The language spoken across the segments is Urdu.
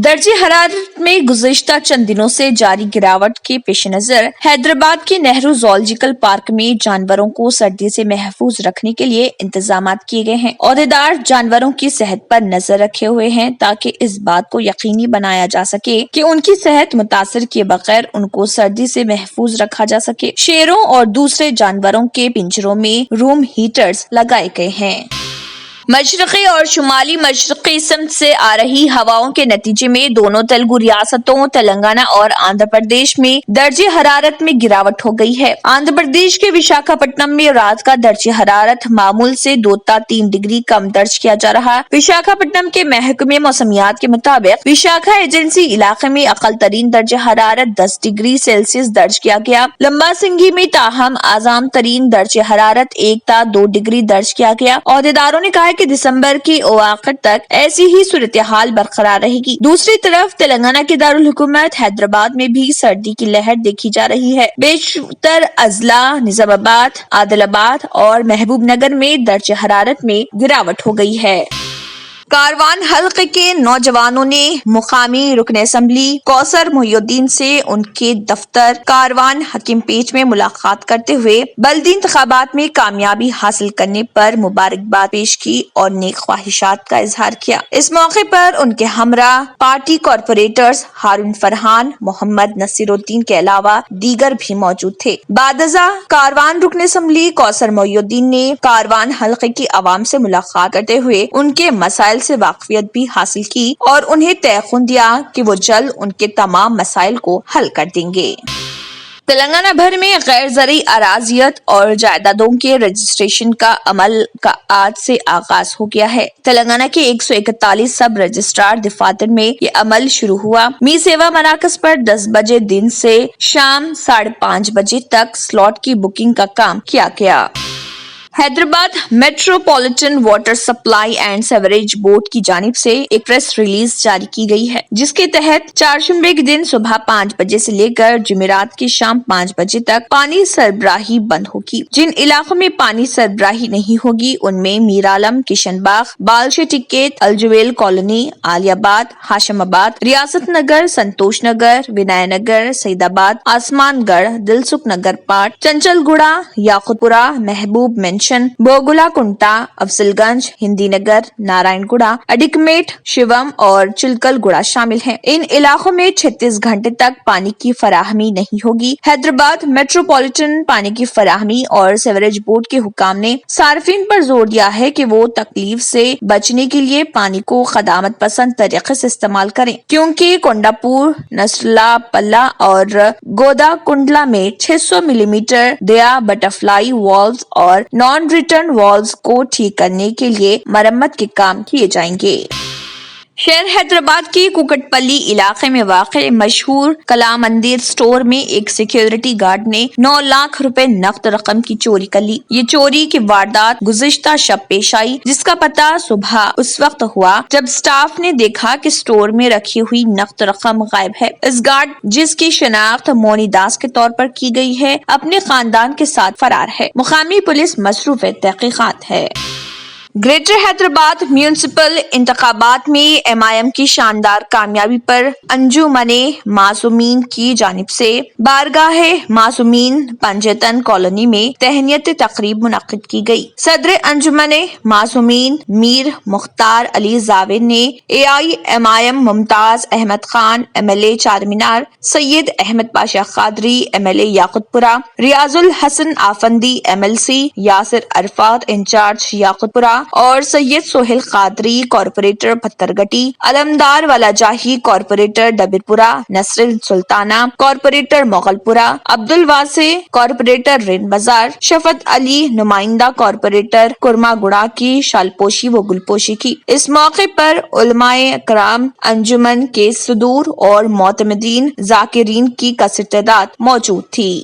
درجہ حرارت میں گزشتہ چند دنوں سے جاری گراوٹ کے پیش نظر حیدرآباد کے نہرو زوالوجیکل پارک میں جانوروں کو سردی سے محفوظ رکھنے کے لیے انتظامات کیے گئے ہیں۔ عہدیدار جانوروں کی صحت پر نظر رکھے ہوئے ہیں تاکہ اس بات کو یقینی بنایا جا سکے کہ ان کی صحت متاثر کیے بغیر ان کو سردی سے محفوظ رکھا جا سکے۔ شیروں اور دوسرے جانوروں کے پنجروں میں روم ہیٹرز لگائے گئے ہیں۔ مشرقی اور شمالی مشرقی سمت سے آ رہی ہواؤں کے نتیجے میں دونوں تلگو ریاستوں تلنگانہ اور آندھرا پردیش میں درجہ حرارت میں گراوٹ ہو گئی ہے۔ آندھرا پردیش کے وشاکھاپٹنم میں رات کا درجہ حرارت معمول سے 2 تا 3 ڈگری کم درج کیا جا رہا۔ وشاکھاپٹنم کے محکمہ موسمیات کے مطابق وشاکھا ایجنسی علاقے میں اقل ترین درجہ حرارت 10 ڈگری سیلسیس درج کیا گیا۔ لمبا سنگی میں تاہم اعظم ترین درجہ حرارت 1 تا 2 ڈگری درج کیا گیا۔ عہدیداروں نے کہا کہ دسمبر کے اواخر تک ایسی ہی صورتحال برقرار رہے گی۔ دوسری طرف تلنگانہ کے دارالحکومت حیدرآباد میں بھی سردی کی لہر دیکھی جا رہی ہے۔ بیشتر اضلاع نظام آباد، عادل آباد اور محبوب نگر میں درجہ حرارت میں گراوٹ ہو گئی ہے۔ کاروان حلقے کے نوجوانوں نے مقامی رکن اسمبلی کوثر محی الدین سے ان کے دفتر کاروان حکیم پیٹ میں ملاقات کرتے ہوئے بلدی انتخابات میں کامیابی حاصل کرنے پر مبارکباد پیش کی اور نیک خواہشات کا اظہار کیا۔ اس موقع پر ان کے ہمراہ پارٹی کارپوریٹرز ہارون فرحان، محمد نصیر الدین کے علاوہ دیگر بھی موجود تھے۔ بعد ازاں کاروان رکن اسمبلی کوثر محی الدین نے کاروان حلقے کی عوام سے ملاقات کرتے ہوئے ان کے مسائل سے واقفیت بھی حاصل کی اور انہیں تیقن دیا کہ وہ جلد ان کے تمام مسائل کو حل کر دیں گے۔ تلنگانہ بھر میں غیر زرعی اراضیات اور جائیدادوں کے رجسٹریشن کا عمل کا آج سے آغاز ہو گیا ہے۔ تلنگانہ کے 141 سب رجسٹرار دفاتر میں یہ عمل شروع ہوا۔ می سیوا مراکز پر 10 بجے دن سے شام 5:30 بجے تک سلاٹ کی بکنگ کا کام کیا گیا۔ Hyderabad metropolitan water supply and sewerage board کی جانب سے ایک پریس ریلیز جاری کی گئی ہے جس کے تحت چہارشنبے کے دن صبح 5 بجے سے لے کر جمعرات کی شام 5 بجے تک پانی سربراہی بند ہوگی۔ جن علاقوں میں پانی سربراہی نہیں ہوگی ان میں میر عالم، کشن باغ، بالشی ٹکیت، الجویل کالونی، عالی آباد، ہاشم آباد، ریاست نگر، سنتوش نگر، ونائے نگر، سعید آباد، آسمان گڑھ، دلسکھ نگر پاٹ، چنچل گوڑہ، یاقوت پورہ، محبوب مینشن، بوگلا کنٹا، افضل گنج، ہندی نگر، نارائن گوڑہ، اڈیکمیٹ، شیوم اور چلکل گوڑہ شامل ہیں۔ ان علاقوں میں 36 گھنٹے تک پانی کی فراہمی نہیں ہوگی۔ حیدرآباد میٹروپولیٹن پانی کی فراہمی اور سیوریج بورڈ کے حکام نے صارفین پر زور دیا ہے کہ وہ تکلیف سے بچنے کے لیے پانی کو خدمات پسند طریقے سے استعمال کریں کیونکہ کونڈاپور، نسرلا پلہ اور گودا کنڈلا میں 600 ملی میٹر دیا بٹر فلائی والز اور نان ریٹرن والز کو ٹھیک کرنے کے لیے مرمت کے کام کیے جائیں گے۔ شہر حیدرآباد کے کوکٹ پلی علاقے میں واقع مشہور کلا مندر سٹور میں ایک سیکیورٹی گارڈ نے 9 لاکھ روپے نقد رقم کی چوری کر لی۔ یہ چوری کی واردات گزشتہ شب پیش آئی جس کا پتہ صبح اس وقت ہوا جب سٹاف نے دیکھا کہ سٹور میں رکھی ہوئی نقد رقم غائب ہے۔ اس گارڈ جس کی شناخت مونی داس کے طور پر کی گئی ہے اپنے خاندان کے ساتھ فرار ہے۔ مقامی پولیس مصروف تحقیقات ہے۔ گریٹر حیدرآباد میونسپل انتخابات میں MIM کی شاندار کامیابی پر انجمن معصومین کی جانب سے بارگاہ معصومین پنجیتن کالونی میں تہنیتی تقریب منعقد کی گئی۔ صدر انجمن معصومین میر مختار علی زاوید نے AIMIM ممتاز احمد خان MLA چار مینار، سید احمد پاشا قادری MLA یاقوت پورہ، ریاض الحسن آفندی MLC، یاسر عرفات انچارج یاقوت پورہ اور سید سہیل قادری کارپوریٹر پتھر گٹی، علمدار والا جاہی کارپوریٹر ڈبر پورہ، نسر سلطانہ کارپوریٹر مغل پورہ، عبد الواسع کارپوریٹر رین بازار، شفت علی نمائندہ کارپوریٹر کرما گڑا کی شالپوشی و گلپوشی کی۔ اس موقع پر علماء کرام، انجمن کے صدور اور معتمدین ذاکرین کی کثیر تعداد موجود تھی۔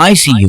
ICU,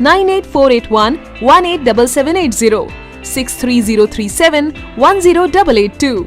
98481 187780, 63037 10882।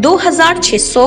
2600,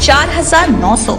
4900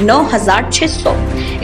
9600।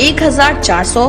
1400,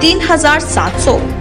3700,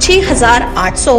6800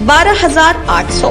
12800।